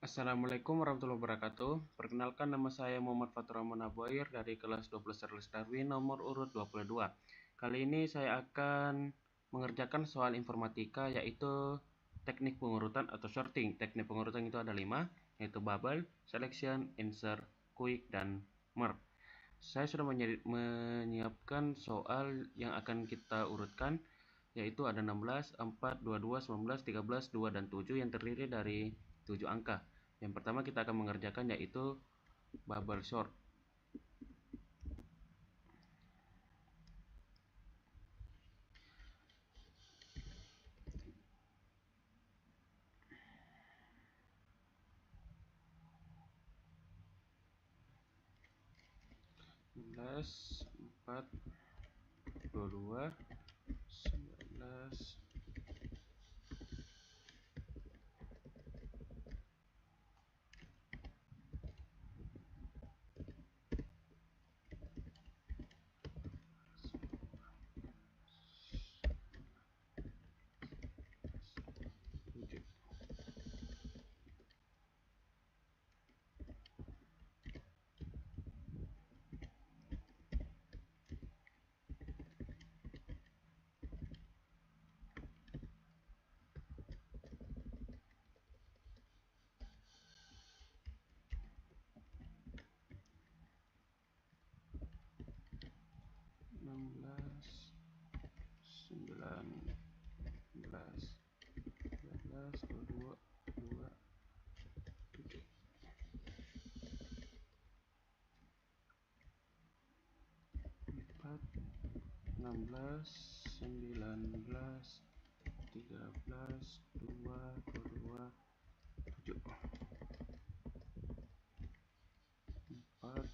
Assalamualaikum warahmatullahi wabarakatuh. Perkenalkan, nama saya Muhammad Fatur Rahman Aboir dari kelas 12 Charles Darwin nomor urut 22. Kali ini saya akan mengerjakan soal informatika, yaitu teknik pengurutan atau sorting. Teknik pengurutan itu ada 5, yaitu bubble, selection, insert, quick, dan merge. Saya sudah menyiapkan soal yang akan kita urutkan, yaitu ada 16, 4, 22, 19, 13, 2, dan 7 yang terdiri dari 7 angka. Yang pertama kita akan mengerjakan yaitu bubble sort. Belas, 4, 22, 19, 7. Sembilan belas, 13, 22, 2, 7. 4, 16, 19, 13, 2, 22, 7. 4,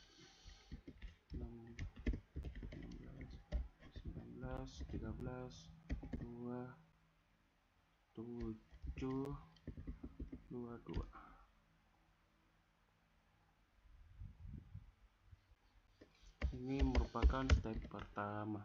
16, 13, 2, 7, 22. Ini merupakan step pertama.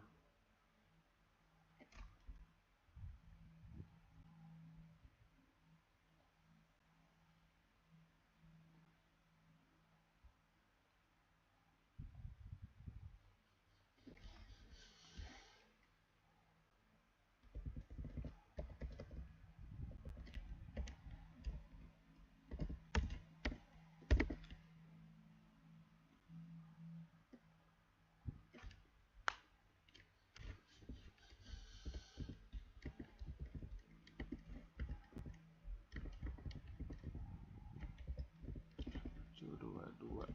Dua,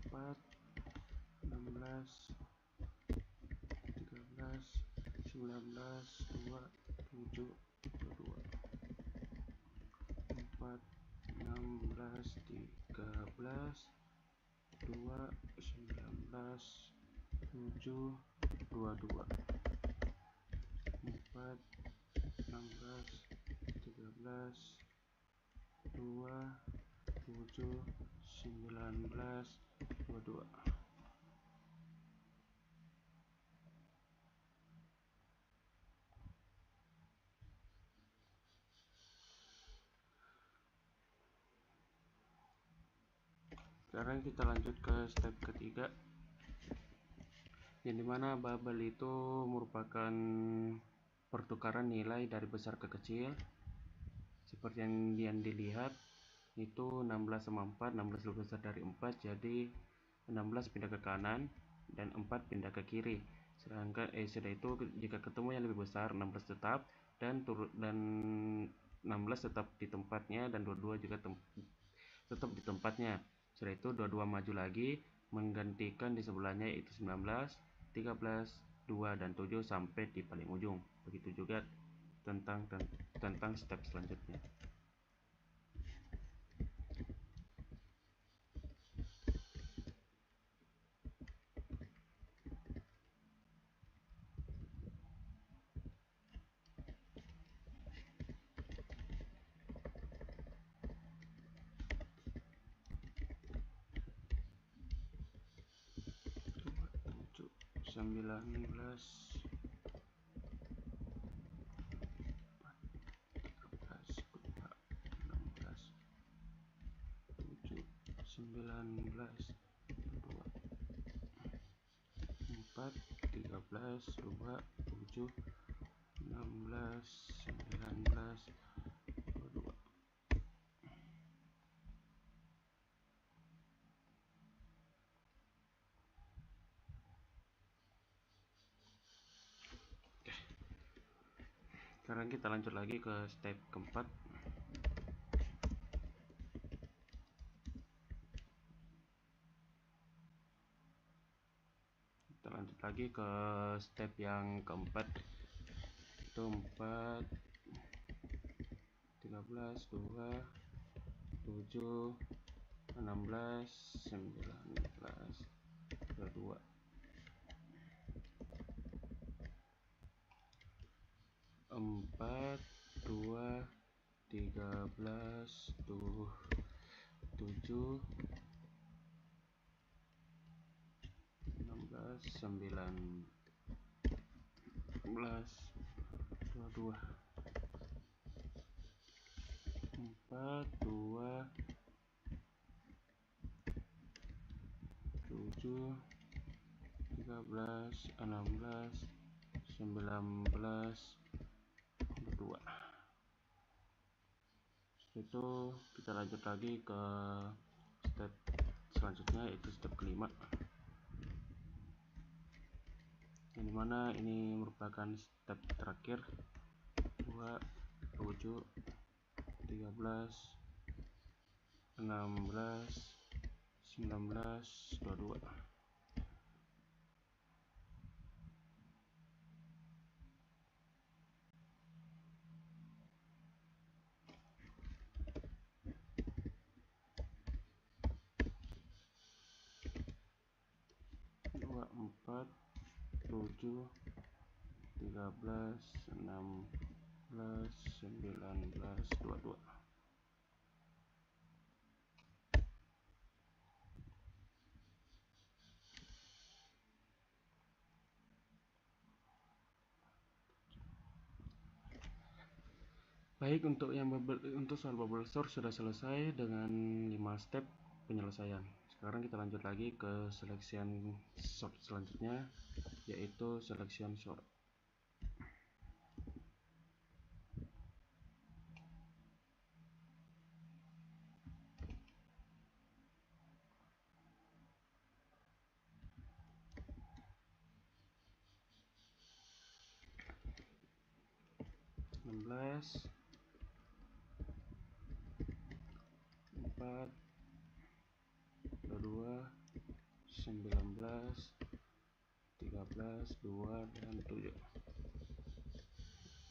4, 16, 13, 19, 2, 7, 22. 4, 16, 13, 2, 19, 7, 22. 4, 16, 13, 2, 7, 19, 22. Sekarang kita lanjut ke step ketiga, yang dimana bubble itu merupakan pertukaran nilai dari besar ke kecil. Seperti yang dilihat, itu 16 sama 4, 16 lebih besar dari 4, jadi 16 pindah ke kanan dan 4 pindah ke kiri. Sedangkan sudah itu jika ketemu yang lebih besar, 16 tetap, dan 16 tetap di tempatnya, dan 22 juga tetap di tempatnya. Setelah itu 22 maju lagi menggantikan di sebelahnya, yaitu 19, 13, 2, dan 7 sampai di paling ujung. Begitu juga tentang step selanjutnya. Sembilan belas, 13, 2, 16, 19, 2, 4, 13, 2, 7, 16, 19, 22. Sekarang kita lanjut lagi ke step keempat. Kita lanjut lagi ke step yang keempat, itu 4, 13, 2, 7, 16, 19, 22. 4, 2, 13, 7, 16, 19, 22. 4, 2, 7, 13, 16, 19, 22. Itu kita lanjut lagi ke step selanjutnya, yaitu step kelima, yang dimana ini merupakan step terakhir. 2, 7, 13, 16, 19, 22. 2, 4, 7, 13, 16, 19, 22. Baik, untuk soal bubble sort sudah selesai dengan 5 step penyelesaian. Sekarang kita lanjut lagi ke selection sort selanjutnya, yaitu selection sort. Belas, 4, 22, 19, 13, 2, dan 7.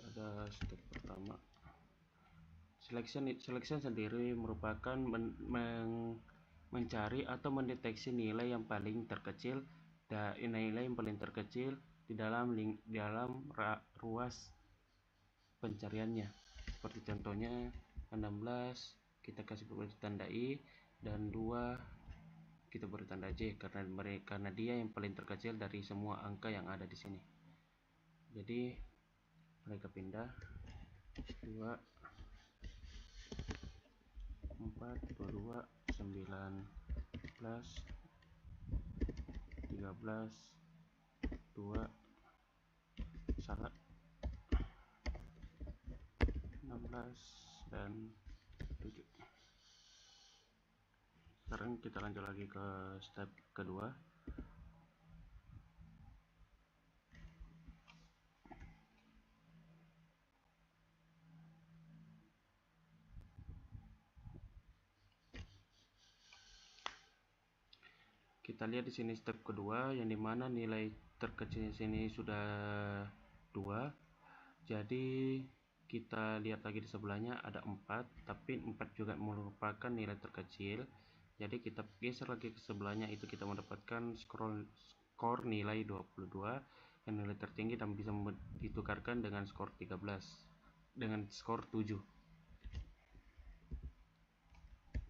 Ada step pertama. Selection sendiri merupakan mencari atau mendeteksi nilai yang paling terkecil di dalam ruas pencariannya. Seperti contohnya 16 kita kasih beri tanda I, dan 2 kita beri tanda J karena dia yang paling terkecil dari semua angka yang ada di sini. Jadi mereka pindah 2, 4, 22, 19, 13, 2, 16, dan 7. Sekarang kita lanjut lagi ke step kedua. Kita lihat di sini step kedua, yang dimana nilai terkecil sini sudah 2. Jadi kita lihat lagi di sebelahnya ada 4, tapi 4 juga merupakan nilai terkecil. Jadi kita geser lagi ke sebelahnya, itu kita mendapatkan skor nilai 22 yang nilai tertinggi dan bisa ditukarkan dengan skor 13 dengan skor 7.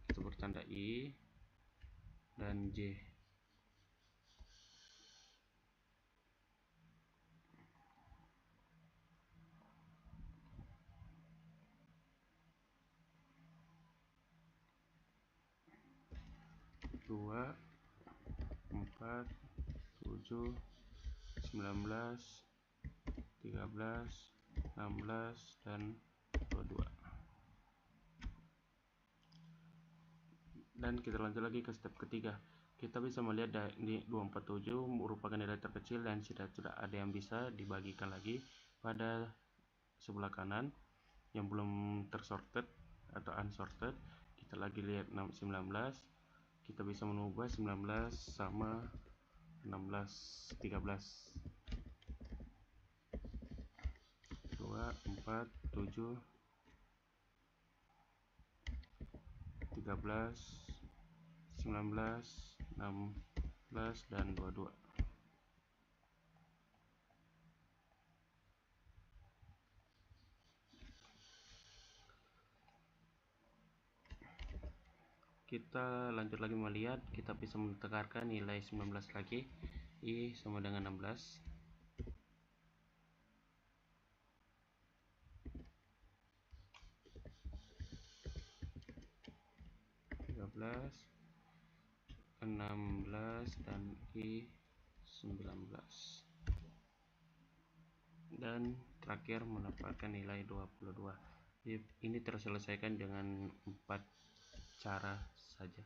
Kita bertanda I dan J. 2, 4, 7, 19, 13, 16, dan 22. Dan kita lanjut lagi ke step ketiga. Kita bisa melihat di 247 merupakan nilai terkecil dan sudah ada yang bisa dibagikan lagi pada sebelah kanan yang belum tersorted atau unsorted. Kita lagi lihat 19, kita bisa mengubah 19 sama 16, 13, 2, 4, 7, 13, 19, 16, dan 22. Kita lanjut lagi melihat, kita bisa mentekarkan nilai 19 lagi. I sama dengan 16. -13, 16, dan I 19. Dan terakhir mendapatkan nilai 22. Ini terselesaikan dengan 4 cara saja.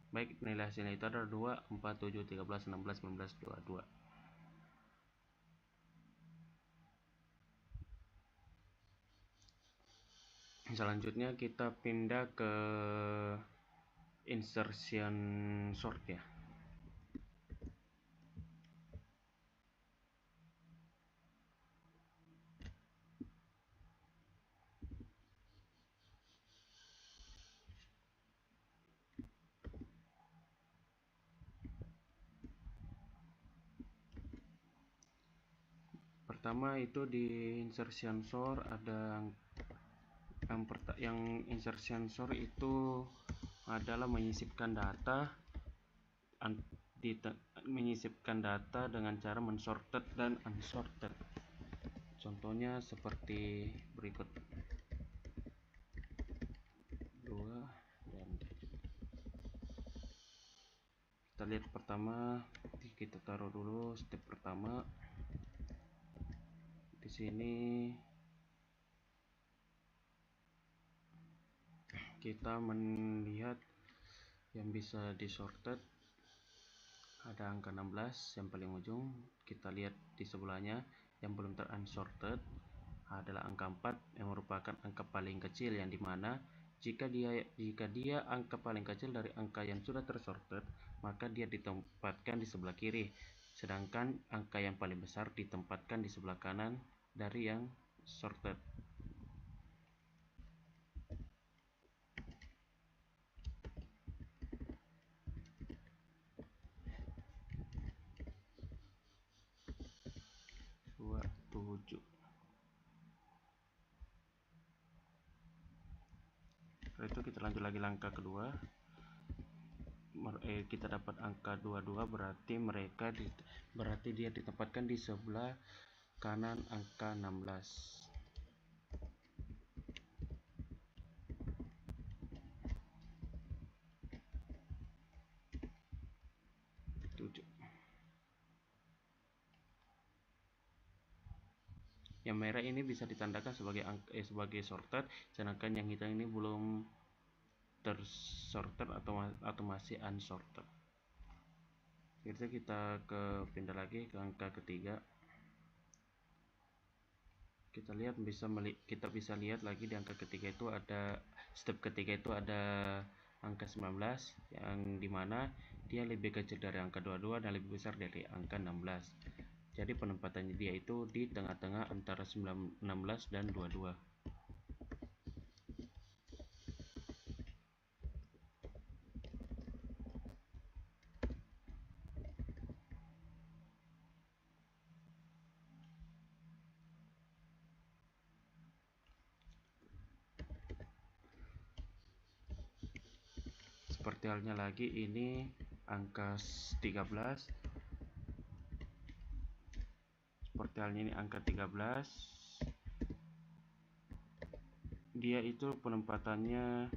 Baik, nilai hasilnya itu adalah 2, 4, 7, 13, 16, 19, 22. Selanjutnya kita pindah ke insertion sort ya. Pertama itu di insertion sort ada yang insertion sort itu adalah menyisipkan data dengan cara mensorted dan unsorted. Contohnya seperti berikut. 2 dan kita lihat pertama, kita taruh dulu step pertama. Di sini kita melihat yang bisa disorted ada angka 16 yang paling ujung. Kita lihat di sebelahnya yang belum terunsorted adalah angka 4 yang merupakan angka paling kecil, yang dimana jika dia angka paling kecil dari angka yang sudah tersorted, maka dia ditempatkan di sebelah kiri, sedangkan angka yang paling besar ditempatkan di sebelah kanan dari yang sorted. Setelah itu kita lanjut lagi langkah kedua. Kita dapat angka 22, berarti dia ditempatkan di sebelah kanan angka 16. 7. Yang merah ini bisa ditandakan sebagai sorted, sedangkan yang hitam ini belum tersorted atau masih unsorted. Kita pindah lagi ke angka ketiga. Kita bisa lihat lagi di angka ketiga itu ada step ketiga itu ada angka 19, yang dimana dia lebih kecil dari angka 22 dan lebih besar dari angka 16. Jadi penempatannya dia itu di tengah-tengah antara 16 dan 22. Seperti halnya lagi ini angka 13. Seperti halnya ini angka 13. dia itu penempatannya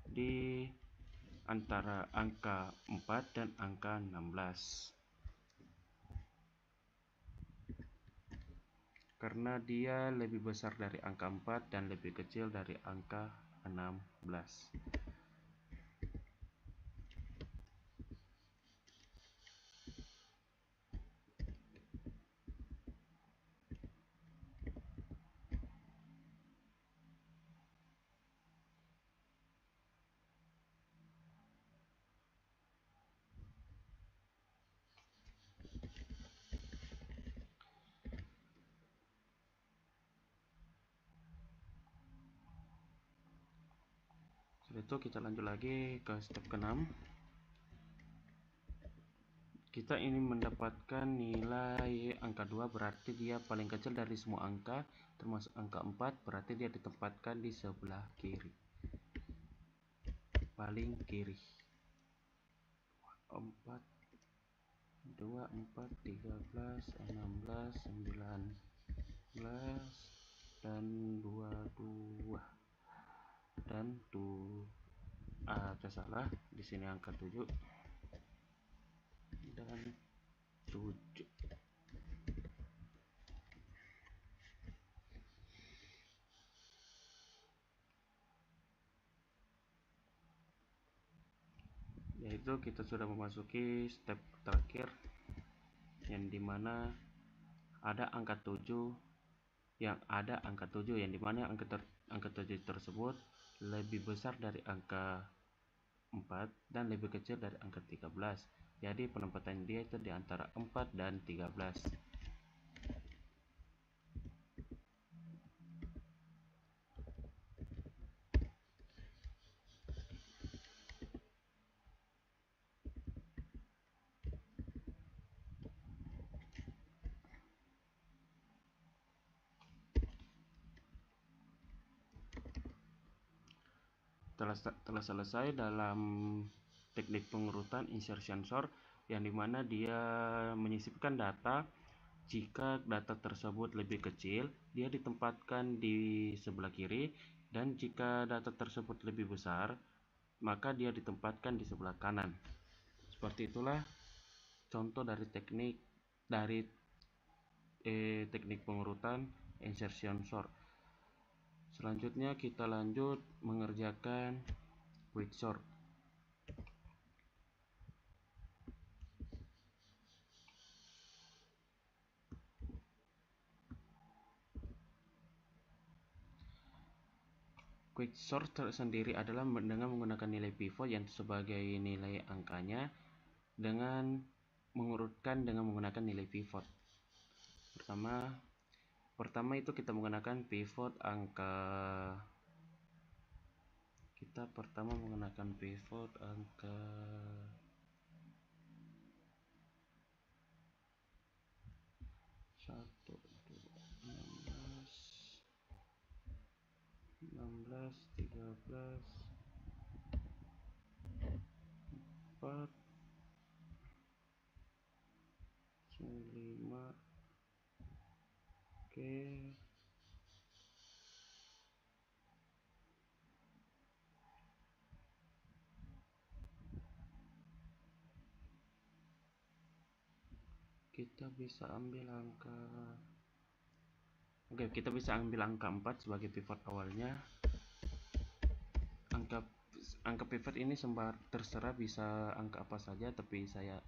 di antara angka 4 dan angka 16, karena dia lebih besar dari angka 4 dan lebih kecil dari angka 16. Setelah itu kita lanjut lagi ke step ke-6. Kita ini mendapatkan nilai angka 2, berarti dia paling kecil dari semua angka, termasuk angka 4, berarti dia ditempatkan di sebelah kiri, paling kiri. 4, 2, 4, 13, 16, 19, dan 22. Dan ada salah di sini, angka 7 dan 7. Yaitu kita sudah memasuki step terakhir, yang dimana ada angka 7, yang dimana angka 7 tersebut lebih besar dari angka 4 dan lebih kecil dari angka 13. Jadi penempatan dia itu di antara 4 dan 13. Telah selesai dalam teknik pengurutan insertion sort, yang dimana dia menyisipkan data. Jika data tersebut lebih kecil, dia ditempatkan di sebelah kiri, dan jika data tersebut lebih besar, maka dia ditempatkan di sebelah kanan. Seperti itulah contoh dari teknik pengurutan insertion sort. Selanjutnya kita lanjut mengerjakan quicksort. Quicksort sendiri adalah dengan menggunakan nilai pivot yang sebagai nilai angkanya, dengan mengurutkan dengan menggunakan nilai pivot. Pertama itu kita menggunakan pivot angka. Kita pertama menggunakan pivot angka 1, 16, 13, 4, 5. Oke. Kita bisa ambil angka 4 sebagai pivot awalnya. Angka pivot ini terserah, bisa angka apa saja, tapi saya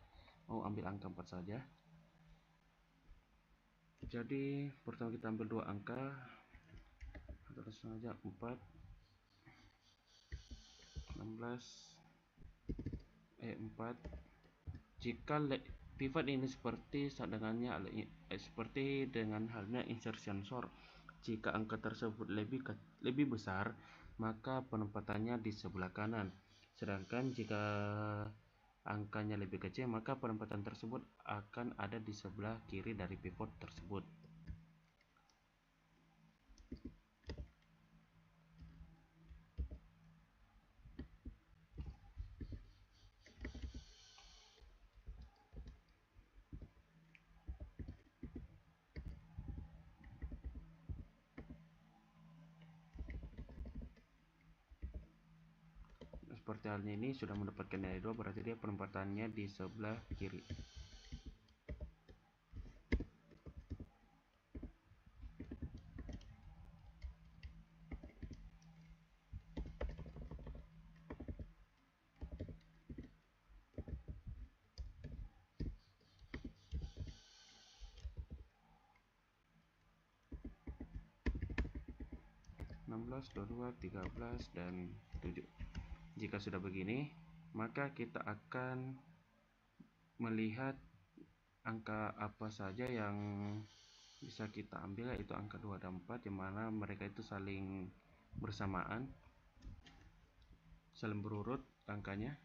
mau ambil angka 4 saja. Jadi pertama kita ambil dua angka, terus saja 4, 16, 4. Jika pivot ini seperti dengan halnya insertion sort, jika angka tersebut lebih besar, maka penempatannya di sebelah kanan. Sedangkan jika angkanya lebih kecil, maka penempatan tersebut akan ada di sebelah kiri dari pivot tersebut. seperti halnya ini sudah mendapatkan nilai 2, berarti dia penempatannya di sebelah kiri. (16, 22, 13, dan 7). Jika sudah begini, maka kita akan melihat angka apa saja yang bisa kita ambil, yaitu angka 2 dan 4, yang mana mereka itu saling bersamaan, saling berurut angkanya.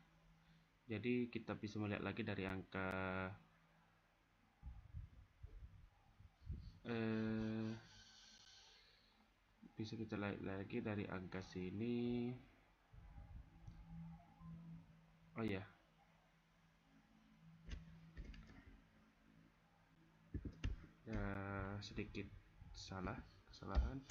Jadi kita bisa melihat lagi dari angka bisa kita lihat lagi dari angka sini. Oh ya, sedikit kesalahan.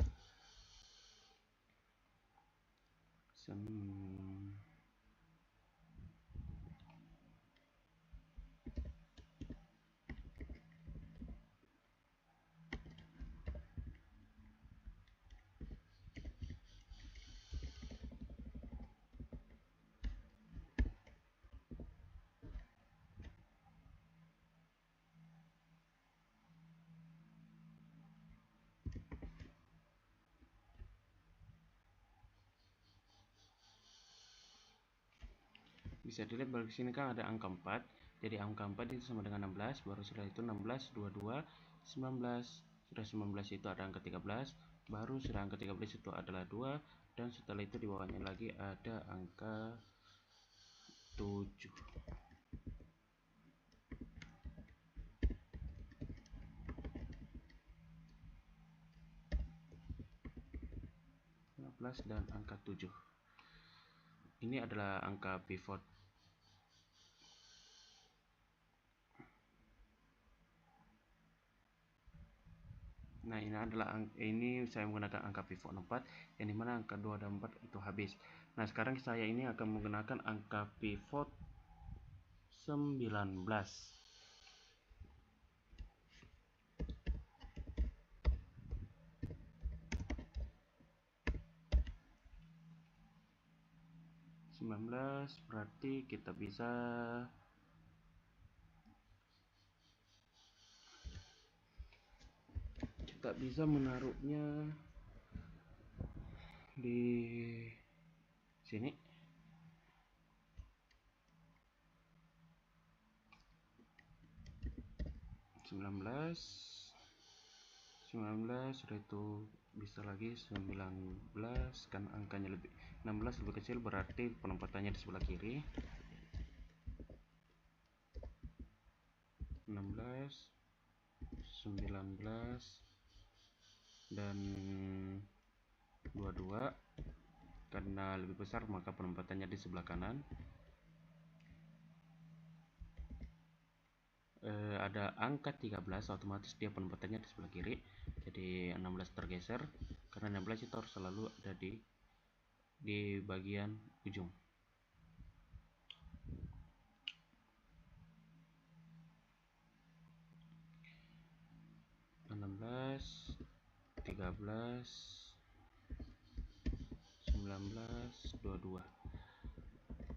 Bisa dilihat di sini kan ada angka 4. Jadi angka 4 itu sama dengan 16, baru setelah itu 16, 22, 19. Sudah 19 itu ada angka 13, baru sudah angka 13 itu adalah 2, dan setelah itu di bawahnya lagi ada angka 7. Dan angka 7. Ini adalah angka pivot. Nah, ini saya menggunakan angka pivot 4, yang dimana angka 2 dan 4 itu habis. Nah, sekarang saya ini akan menggunakan angka pivot 19. Berarti kita bisa menaruhnya di sini. 19 sudah itu bisa lagi 19, kan angkanya 16 lebih kecil, berarti penempatannya di sebelah kiri. 16, 19, dan 22. Karena lebih besar maka penempatannya di sebelah kanan. Ada angka 13, otomatis dia penempatannya di sebelah kiri. Jadi 16 tergeser, karena 16 itu harus selalu ada di bagian ujung. 16, 13, 19, 22.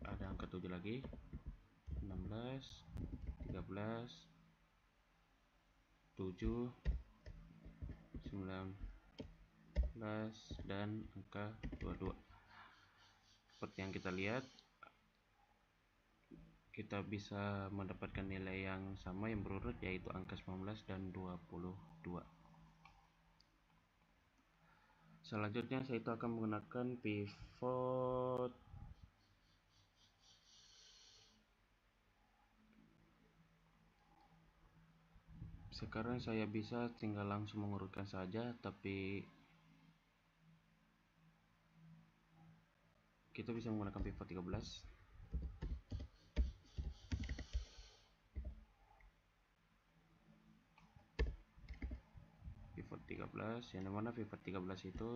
Ada angka 7 lagi. 16, 13, 7, 19, dan angka 22. Seperti yang kita lihat, kita bisa mendapatkan nilai yang sama yang berurut, yaitu angka 19 dan 22. Selanjutnya saya itu akan menggunakan pivot sekarang. Saya bisa tinggal langsung mengurutkan saja, tapi kita bisa menggunakan pivot 13. Pivot 13, yang dimana pivot 13 itu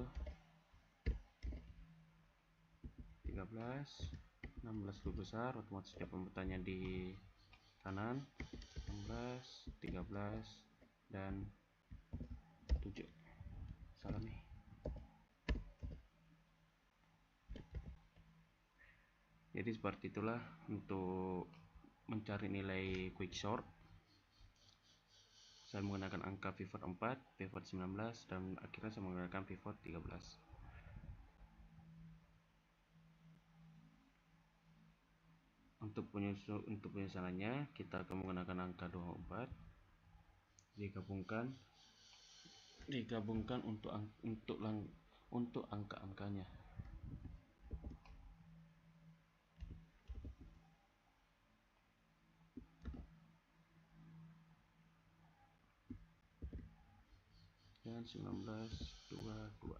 13, 16 lebih besar, otomatis dia pembutannya di kanan. 16, 13, dan 7. Salah nih. Jadi seperti itulah untuk mencari nilai quicksort. Saya menggunakan angka pivot 4, pivot 19, dan akhirnya saya menggunakan pivot 13. Untuk penyusunannya kita akan menggunakan angka 24 digabungkan untuk angka-angkanya. Dan 1922.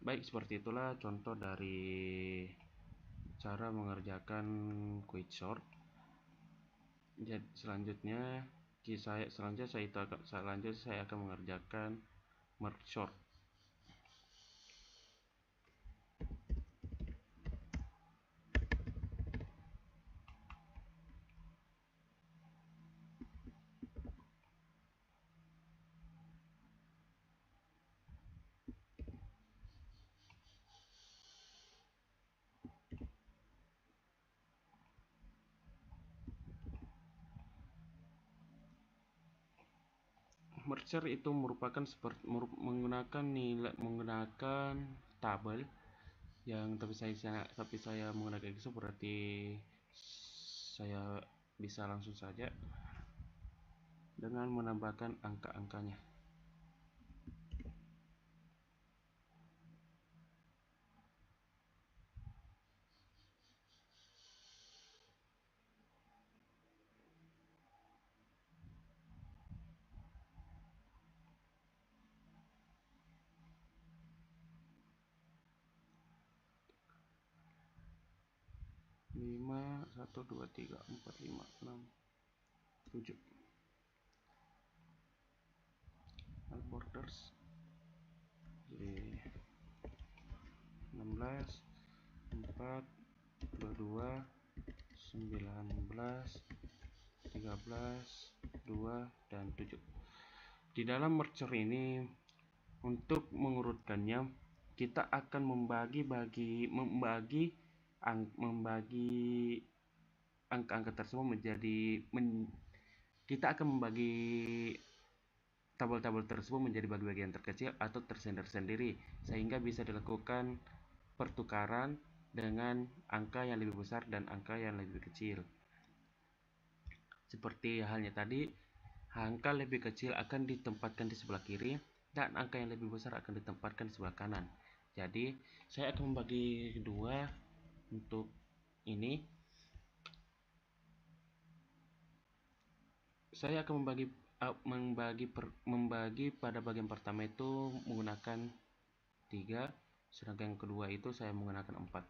Baik, seperti itulah contoh dari cara mengerjakan quicksort. Jadi selanjutnya saya akan mengerjakan merge sort. Merger itu merupakan menggunakan tabel yang tapi saya menggunakan itu berarti saya bisa langsung saja dengan menambahkan angka-angkanya. Lima, 1, 2, 3, 4, 5, 6, 7. Borders jadi 16, 4, 22, 19, 13, 2, dan 7. Di dalam merger ini, untuk mengurutkannya, kita akan membagi angka-angka tersebut kita akan membagi tabel-tabel tersebut menjadi bagian terkecil atau tersendiri-sendiri, sehingga bisa dilakukan pertukaran dengan angka yang lebih besar dan angka yang lebih kecil. Seperti halnya tadi, angka lebih kecil akan ditempatkan di sebelah kiri dan angka yang lebih besar akan ditempatkan di sebelah kanan. Jadi saya akan membagi dua untuk ini. Saya akan membagi pada bagian pertama itu menggunakan 3, sedangkan yang kedua itu saya menggunakan 4.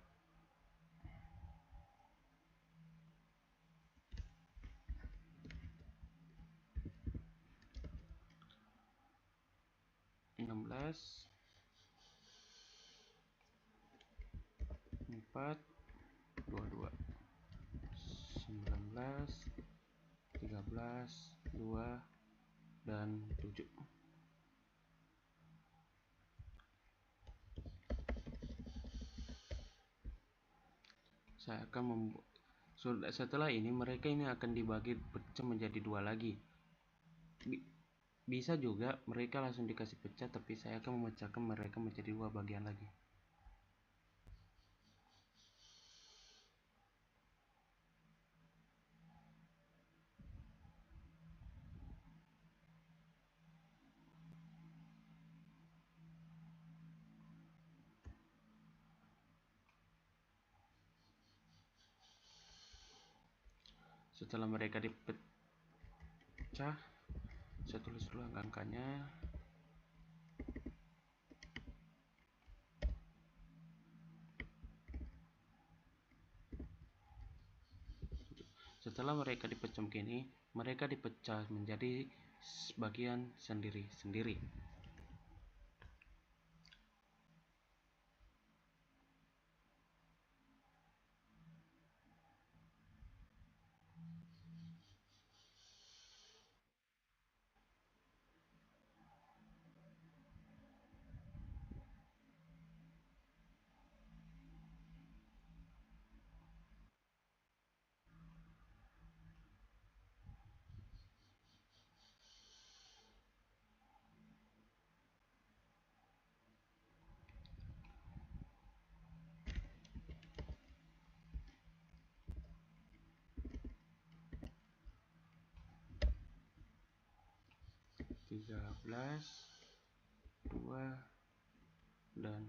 16, 4, 22, 19, 13, 2, dan 7. Saya akan setelah ini mereka ini akan dibagi pecah menjadi 2 lagi. Bisa juga mereka langsung dikasih pecah, tapi saya akan memecahkan mereka menjadi 2 bagian lagi. Setelah mereka dipecah, saya tulis dulu angka-angkanya. Setelah mereka dipecah begini, mereka dipecah menjadi bagian sendiri-sendiri. 13, 2, dan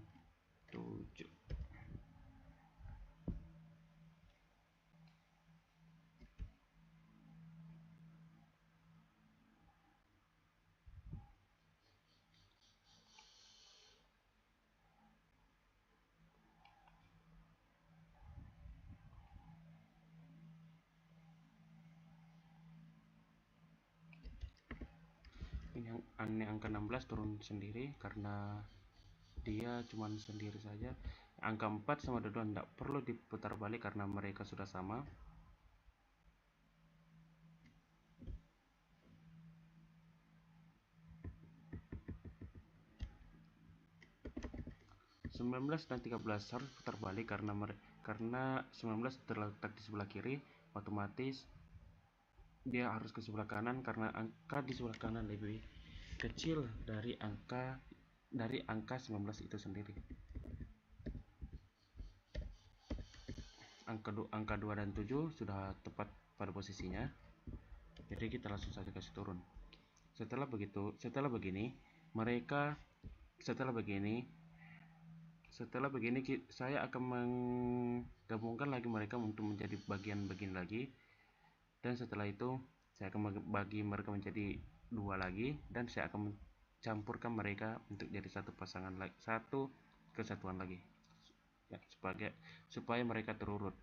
7. Ini angka 16 turun sendiri karena dia cuma sendiri saja. Angka 4 sama 2 tidak perlu diputar balik karena mereka sudah sama. (19) dan 13 harus putar balik karena 19 terletak di sebelah kiri, otomatis dia harus ke sebelah kanan karena angka di sebelah kanan lebih kecil dari angka 19 itu sendiri. Angka 2 dan 7 sudah tepat pada posisinya, jadi kita langsung saja kasih turun. Setelah begini saya akan menggabungkan lagi mereka untuk menjadi bagian-bagian lagi, dan setelah itu saya akan bagi mereka menjadi 2 lagi, dan saya akan mencampurkan mereka untuk jadi satu kesatuan lagi ya, supaya mereka terurut.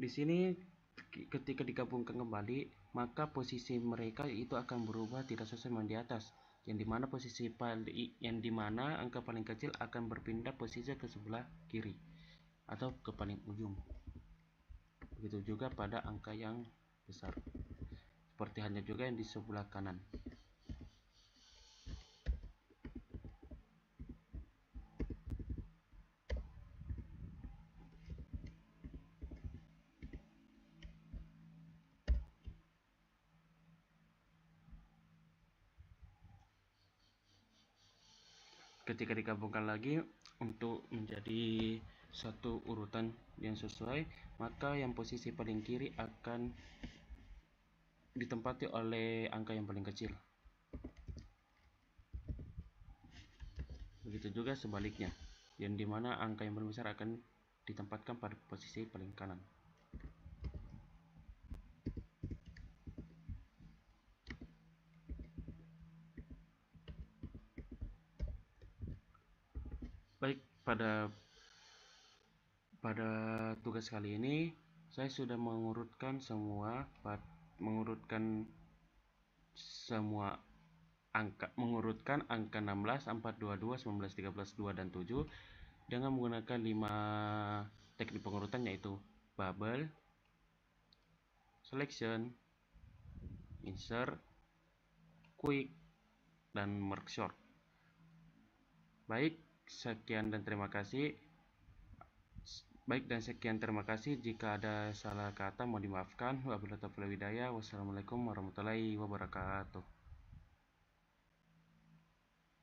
Di sini ketika digabungkan kembali, maka posisi mereka itu akan berubah tidak sesuai di atas, yang dimana angka paling kecil akan berpindah posisi ke sebelah kiri atau ke paling ujung. Begitu juga pada angka yang besar, seperti halnya juga yang di sebelah kanan. Ketika digabungkan lagi untuk menjadi satu urutan yang sesuai, maka yang posisi paling kiri akan ditempati oleh angka yang paling kecil. Begitu juga sebaliknya, yang dimana angka yang paling besar akan ditempatkan pada posisi paling kanan. Baik, pada tugas kali ini saya sudah mengurutkan angka 16, 4, 22, 19, 13, 2, dan 7 dengan menggunakan 5 teknik pengurutan, yaitu bubble, selection, insert, quick, dan merge sort. Baik, sekian dan terima kasih. Jika ada salah kata mohon dimaafkan. Wabillahi taufiq wal hidayah. Wassalamualaikum warahmatullahi wabarakatuh.